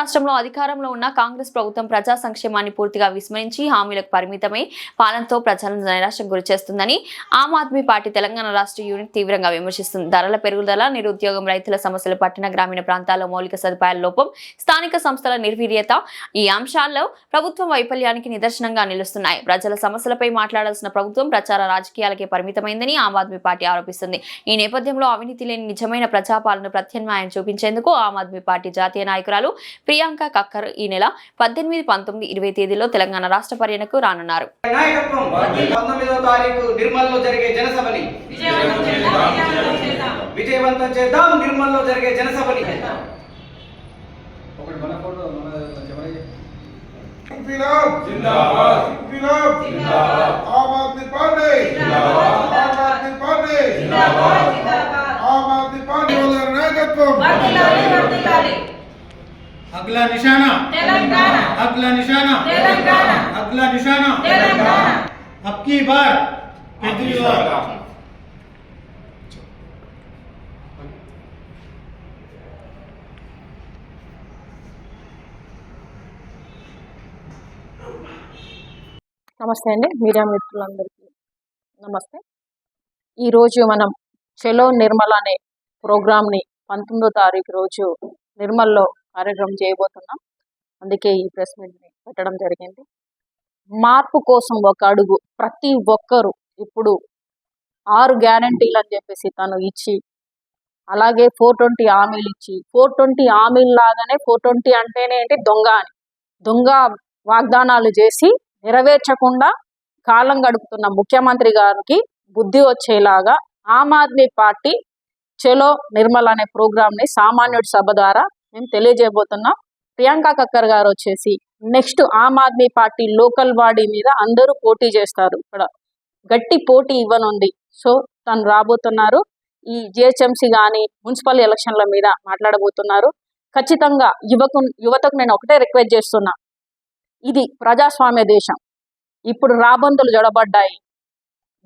రాష్ట్రంలో అధికారంలో ఉన్న కాంగ్రెస్ ప్రభుత్వం ప్రజా సంక్షేమాన్ని పూర్తిగా విస్మరించి హామీలకు పరిమితమై పాలనతో ప్రజలను నిరాశకు గురిచేస్తుందని ఆమ్ ఆద్మీ పార్టీ తెలంగాణ రాష్ట్ర యూనిట్ తీవ్రంగా విమర్శిస్తుంది. ధరల పెరుగుదల, నిరుద్యోగం, రైతుల సమస్యలు, పట్టణ గ్రామీణ ప్రాంతాల్లో మౌలిక సదుపాయాల లోపం, స్థానిక సంస్థల నిర్వీర్యత ఈ అంశాల్లో ప్రభుత్వం వైఫల్యానికి నిదర్శనంగా నిలుస్తున్నాయి. ప్రజల సమస్యలపై మాట్లాడాల్సిన ప్రభుత్వం ప్రచార రాజకీయాలకే పరిమితమైందని ఆమ్ ఆద్మీ పార్టీ ఆరోపిస్తుంది. ఈ నేపథ్యంలో అవినీతి లేని నిజమైన ప్రజాపాలన ప్రత్యామ్నాయం చూపించేందుకు ఆమ్ ఆద్మీ పార్టీ జాతీయ నాయకురాలు ప్రియాంక కక్కర్ ఈ నెల 18, 19, 20 తేదీల్లో తెలంగాణ రాష్ట్ర పర్యటనకు రానున్నారు. విజయవంతం చేద్దాం నిర్మల్లో జరిగే జనసభని. इंकलाब जिंदाबाद, इंकलाब जिंदाबाद, आम आदमी पार्टी जिंदाबाद, आम आदमी पार्टी जिंदाबाद, जिंदाबाद, आम आदमी पार्टी वाला नायकत्व वर्धिल्लाली, वर्धिल्लाली. अगला निशाना तेलंगाना, अगला निशाना तेलंगाना, अगला निशाना तेलंगाना. अब की बार केजरीवाल. నమస్తే అండి, మీడియా మిత్రులందరికీ నమస్తే. ఈరోజు మనం చలో నిర్మల్ అనే ప్రోగ్రామ్ని 19వ తారీఖు రోజు నిర్మల్లో కార్యక్రమం చేయబోతున్నాం. అందుకే ఈ ప్రెస్ మీట్ని పెట్టడం జరిగింది. మార్పు కోసం ఒక అడుగు. ప్రతి ఒక్కరూ ఇప్పుడు 6 గ్యారంటీలు అని చెప్పేసి తను ఇచ్చి, అలాగే 420 హామీలు ఇచ్చి, 420 హామీలు లాగానే 420 అంటేనే ఏంటి దొంగ అని దొంగ వాగ్దానాలు చేసి నెరవేర్చకుండా కాలం గడుపుతున్న ముఖ్యమంత్రి గారికి బుద్ధి వచ్చేలాగా ఆమ్ ఆద్మీ పార్టీ చలో నిర్మల్ అనే ప్రోగ్రామ్ని సామాన్యుడి సభ ద్వారా మేము తెలియజేయబోతున్నాం. ప్రియాంక కక్కర్ గారు వచ్చేసి నెక్స్ట్ ఆమ్ ఆద్మీ పార్టీ లోకల్ బాడీ మీద అందరూ పోటీ చేస్తారు. ఇక్కడ గట్టి పోటీ ఇవ్వనుంది. సో తను రాబోతున్నారు. ఈ జిహెచ్ఎంసీ కానీ మున్సిపల్ ఎలక్షన్ల మీద మాట్లాడబోతున్నారు. ఖచ్చితంగా యువతకు నేను ఒకటే రిక్వెస్ట్ చేస్తున్నా, ఇది ప్రజాస్వామ్య దేశం. ఇప్పుడు రాబందులు జొడబడ్డాయి,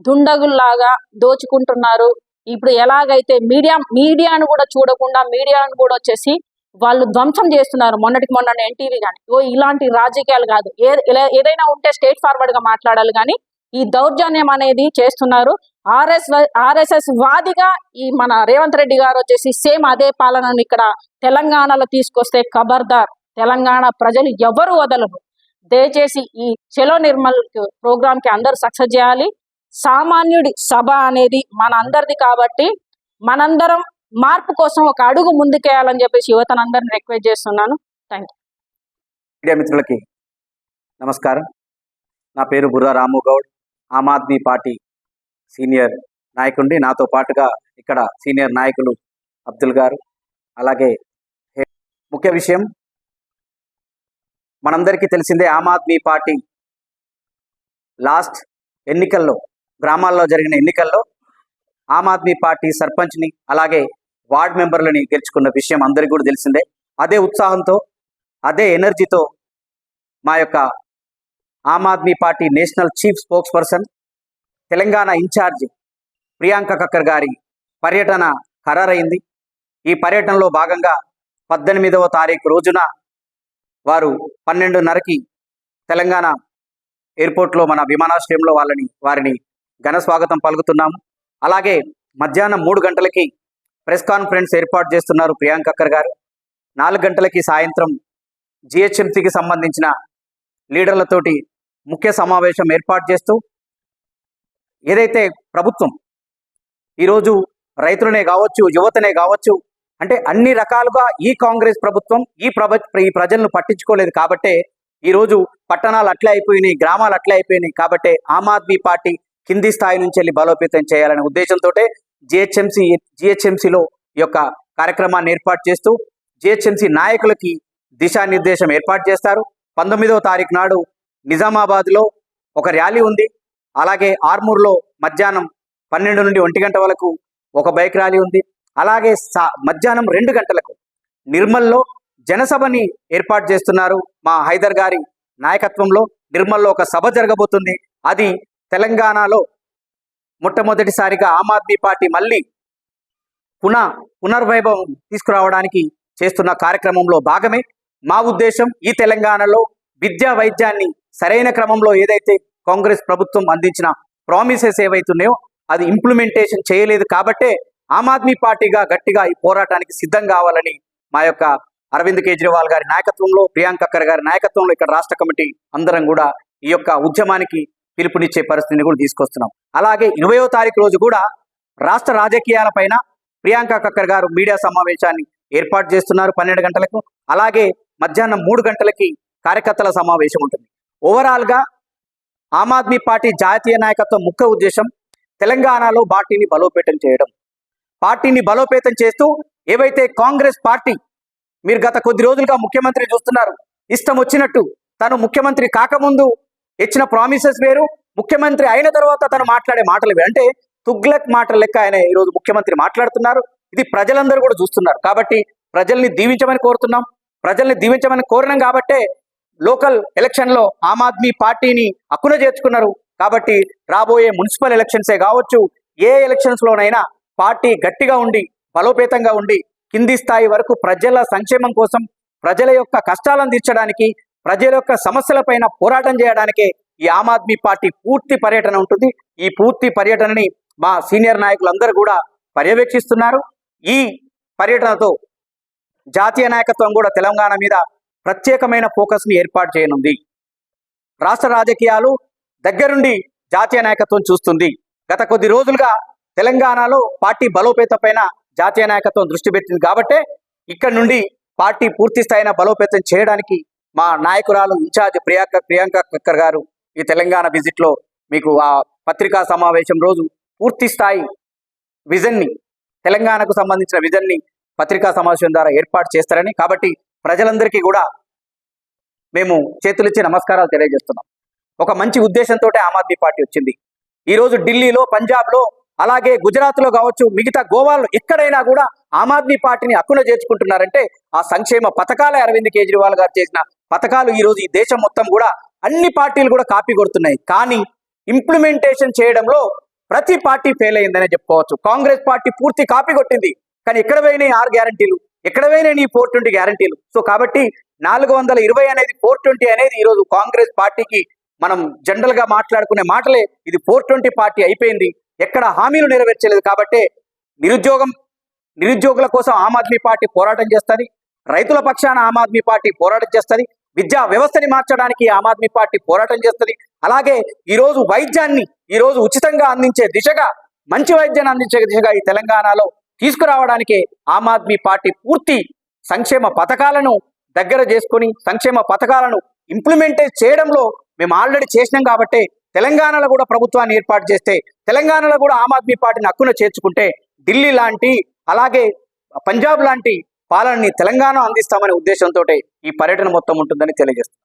దుండగుల్లాగా దోచుకుంటున్నారు. ఇప్పుడు ఎలాగైతే మీడియాను కూడా చూడకుండా మీడియాను కూడా వచ్చేసి వాళ్ళు ధ్వంసం చేస్తున్నారు. మొన్నటికి మొన్న ఎన్టీవీ కానీ ఇలాంటి రాజకీయాలు కాదు. ఏదైనా ఉంటే స్ట్రేట్ ఫార్వర్డ్ గా మాట్లాడాలి, కానీ ఈ దౌర్జన్యం అనేది చేస్తున్నారు. ఆర్ఎస్ఎస్ వాదిగా ఈ మన రేవంత్ రెడ్డి గారు వచ్చేసి సేమ్ అదే పాలనను ఇక్కడ తెలంగాణలో తీసుకొస్తే ఖబర్దార్, తెలంగాణ ప్రజలు ఎవరు వదలరు. దయచేసి ఈ చలో నిర్మల్ ప్రోగ్రామ్ కి అందరూ సక్సెస్ చేయాలి. సామాన్యుడి సభ అనేది మన అందరిది కాబట్టి మనందరం మార్పు కోసం ఒక అడుగు ముందుకేయాలని చెప్పేసి యువతనందరిని రిక్వెస్ట్ చేస్తున్నాను. Thank you. మీడియా మిత్రులకి నమస్కారం. నా పేరు బుర్రా రాము గౌడ్, ఆమ్ ఆద్మీ పార్టీ సీనియర్ నాయకుడిని. నాతో పాటుగా ఇక్కడ సీనియర్ నాయకులు అబ్దుల్ గారు. అలాగే ముఖ్య విషయం, మనందరికీ తెలిసిందే, ఆమ్ ఆద్మీ పార్టీ లాస్ట్ ఎన్నికల్లో, గ్రామాల్లో జరిగిన ఎన్నికల్లో ఆమ్ ఆద్మీ పార్టీ సర్పంచ్ని అలాగే వార్డ్ మెంబర్లని గెలుచుకున్న విషయం అందరికీ కూడా తెలిసిందే. అదే ఉత్సాహంతో, అదే ఎనర్జీతో మా యొక్క Aam Aadmi Party national chief spokesperson, Telangana incharge Priyanka Kakkar గారి పర్యటన ఖరారైంది. ఈ పర్యటనలో భాగంగా 18వ తారీఖు రోజున వారు 12:30కి తెలంగాణ ఎయిర్పోర్ట్లో మన విమానాశ్రయంలో వారిని ఘన స్వాగతం పలుకుతున్నాము. అలాగే మధ్యాహ్నం 3 గంటలకి ప్రెస్ కాన్ఫరెన్స్ ఏర్పాటు చేస్తున్నారు ప్రియాంక కక్కర్ గారు. 4 గంటలకి సాయంత్రం జిహెచ్ఎంసీకి సంబంధించిన లీడర్లతోటి ముఖ్య సమావేశం ఏర్పాటు చేస్తూ, ఏదైతే ప్రభుత్వం ఈరోజు రైతులనే కావచ్చు, యువతనే కావచ్చు, అంటే అన్ని రకాలుగా ఈ కాంగ్రెస్ ప్రభుత్వం ఈ ప్రజలను పట్టించుకోలేదు. కాబట్టే ఈరోజు పట్టణాలు అట్లే అయిపోయినాయి, గ్రామాలు అట్లే అయిపోయినాయి. కాబట్టే ఆమ్ ఆద్మీ పార్టీ కింది స్థాయి నుంచి వెళ్ళి బలోపేతం చేయాలనే ఉద్దేశంతో జిహెచ్ఎంసీలో ఈ యొక్క కార్యక్రమాన్ని ఏర్పాటు చేస్తూ జిహెచ్ఎంసీ నాయకులకి దిశానిర్దేశం ఏర్పాటు చేస్తారు. 19వ తారీఖు నాడు నిజామాబాద్లో ఒక ర్యాలీ ఉంది. అలాగే ఆర్మూర్లో మధ్యాహ్నం 12 నుండి 1 గంట వరకు ఒక బైక్ ర్యాలీ ఉంది. అలాగే మధ్యాహ్నం 2 గంటలకు నిర్మల్లో జనసభని ఏర్పాటు చేస్తున్నారు. మా హైదర్ గారి నాయకత్వంలో నిర్మల్లో ఒక సభ జరగబోతుంది. అది తెలంగాణలో మొట్టమొదటిసారిగా ఆమ్ ఆద్మీ పార్టీ మళ్ళీ పునర్వైభవం తీసుకురావడానికి చేస్తున్న కార్యక్రమంలో భాగమే. మా ఉద్దేశం ఈ తెలంగాణలో విద్యా వైద్యాన్ని సరైన క్రమంలో ఏదైతే కాంగ్రెస్ ప్రభుత్వం అందించిన ప్రామిసెస్ ఏవైతున్నాయో అది ఇంప్లిమెంటేషన్ చేయలేదు కాబట్టే ఆమ్ ఆద్మీ పార్టీగా గట్టిగా ఈ పోరాటానికి సిద్ధం కావాలని మా యొక్క అరవింద్ కేజ్రీవాల్ గారి నాయకత్వంలో, ప్రియాంక ఖర్గే గారి నాయకత్వంలో ఇక్కడ రాష్ట్ర కమిటీ అందరం కూడా ఈ యొక్క ఉద్యమానికి పిలుపునిచ్చే పరిస్థితిని కూడా తీసుకొస్తున్నాం. అలాగే 20వ తారీఖు రోజు కూడా రాష్ట్ర రాజకీయాలపైన ప్రియాంక ఖర్గే గారు మీడియా సమావేశాన్ని ఏర్పాటు చేస్తున్నారు 12 గంటలకు. అలాగే మధ్యాహ్నం 3 గంటలకి కార్యకర్తల సమావేశం ఉంటుంది. ఓవరాల్గా ఆమ్ ఆద్మీ పార్టీ జాతీయ నాయకత్వం ముఖ్య ఉద్దేశం తెలంగాణలో పార్టీని బలోపేతం చేయడం. పార్టీని బలోపేతం చేస్తూ ఏవైతే కాంగ్రెస్ పార్టీ, మీరు గత కొద్ది రోజులుగా ముఖ్యమంత్రి చూస్తున్నారు, ఇష్టం వచ్చినట్టు తను ముఖ్యమంత్రి కాకముందు ఇచ్చిన ప్రామిసెస్ వేరు, ముఖ్యమంత్రి అయిన తర్వాత తను మాట్లాడే మాటలు వేరు. అంటే తుగ్లక్ మాటల లెక్క ఆయన ఈరోజు ముఖ్యమంత్రి మాట్లాడుతున్నారు. ఇది ప్రజలందరూ కూడా చూస్తున్నారు. కాబట్టి ప్రజల్ని దీవించమని కోరుతున్నాం. ప్రజల్ని దీవించమని కోరినాం కాబట్టే లోకల్ ఎలక్షన్లో ఆమ్ ఆద్మీ పార్టీని హక్కున చేర్చుకున్నారు. కాబట్టి రాబోయే మున్సిపల్ ఎలక్షన్సే కావచ్చు, ఏ ఎలక్షన్స్లోనైనా పార్టీ గట్టిగా ఉండి బలోపేతంగా ఉండి కింది స్థాయి వరకు ప్రజల సంక్షేమం కోసం, ప్రజల యొక్క కష్టాలను తీర్చడానికి, ప్రజల యొక్క సమస్యలపైన పోరాటం చేయడానికే ఈ ఆమ్ ఆద్మీ పార్టీ పూర్తి పర్యటన ఉంటుంది. ఈ పూర్తి పర్యటనని మా సీనియర్ నాయకులందరూ కూడా పర్యవేక్షిస్తున్నారు. ఈ పర్యటనతో జాతీయ నాయకత్వం కూడా తెలంగాణ మీద ప్రత్యేకమైన ఫోకస్ని ఏర్పాటు చేయనుంది. రాష్ట్ర రాజకీయాలు దగ్గరుండి జాతీయ నాయకత్వం చూస్తుంది. గత కొద్ది రోజులుగా తెలంగాణలో పార్టీ బలోపేతం పైన జాతీయ నాయకత్వం దృష్టి పెట్టింది కాబట్టే ఇక్కడ నుండి పార్టీ పూర్తి స్థాయిన బలోపేతం చేయడానికి మా నాయకురాలు ఇన్ఛార్జ్ ప్రియాంక ఖర్గే గారు ఈ తెలంగాణ విజిట్లో మీకు ఆ పత్రికా సమావేశం రోజు పూర్తి స్థాయి విజన్ని, తెలంగాణకు సంబంధించిన విజన్ని పత్రికా సమావేశం ద్వారా ఏర్పాటు చేస్తారని, కాబట్టి ప్రజలందరికీ కూడా మేము చేతులిచ్చి నమస్కారాలు తెలియజేస్తున్నాం. ఒక మంచి ఉద్దేశంతో ఆమ్ ఆద్మీ పార్టీ వచ్చింది. ఈరోజు ఢిల్లీలో, పంజాబ్లో, అలాగే గుజరాత్లో కావచ్చు, మిగతా గోవాలో ఎక్కడైనా కూడా ఆమ్ ఆద్మీ పార్టీని హక్కున చేర్చుకుంటున్నారంటే ఆ సంక్షేమ పథకాలే అరవింద్ కేజ్రీవాల్ గారు చేసిన పథకాలు ఈరోజు ఈ దేశం మొత్తం కూడా అన్ని పార్టీలు కూడా కాపీ కొడుతున్నాయి. కానీ ఇంప్లిమెంటేషన్ చేయడంలో ప్రతి పార్టీ ఫెయిల్ అయిందనే చెప్పుకోవచ్చు. కాంగ్రెస్ పార్టీ పూర్తి కాపీ కొట్టింది, కానీ ఎక్కడ పోయినాయి 6 గ్యారంటీలు, ఎక్కడ పోయినాయి 420 గ్యారంటీలు. సో కాబట్టి 420 అనేది 420 అనేది ఈరోజు కాంగ్రెస్ పార్టీకి మనం జనరల్ గా మాట్లాడుకునే మాటలే, ఇది 420 పార్టీ అయిపోయింది. ఎక్కడ హామీలు నెరవేర్చలేదు. కాబట్టి నిరుద్యోగుల కోసం ఆమ్ ఆద్మీ పార్టీ పోరాటం చేస్తుంది, రైతుల పక్షాన ఆమ్ ఆద్మీ పార్టీ పోరాటం చేస్తుంది, విద్యా వ్యవస్థని మార్చడానికి ఆమ్ ఆద్మీ పార్టీ పోరాటం చేస్తుంది. అలాగే ఈరోజు వైద్యాన్ని ఈరోజు ఉచితంగా అందించే దిశగా, మంచి వైద్యాన్ని అందించే దిశగా ఈ తెలంగాణలో తీసుకురావడానికి ఆమ్ ఆద్మీ పార్టీ పూర్తి సంక్షేమ పథకాలను దగ్గర చేసుకొని సంక్షేమ పథకాలను ఇంప్లిమెంట్ చేయడంలో మేము ఆల్రెడీ చేసినాం. కాబట్టి తెలంగాణలో కూడా ప్రభుత్వాన్ని ఏర్పాటు చేస్తే, తెలంగాణలో కూడా ఆమ్ ఆద్మీ పార్టీని హక్కున చేర్చుకుంటే ఢిల్లీ లాంటి, అలాగే పంజాబ్ లాంటి పాలనని తెలంగాణ అందిస్తామనే ఉద్దేశంతో ఈ పర్యటన మొత్తం ఉంటుందని తెలియజేస్తున్నాం.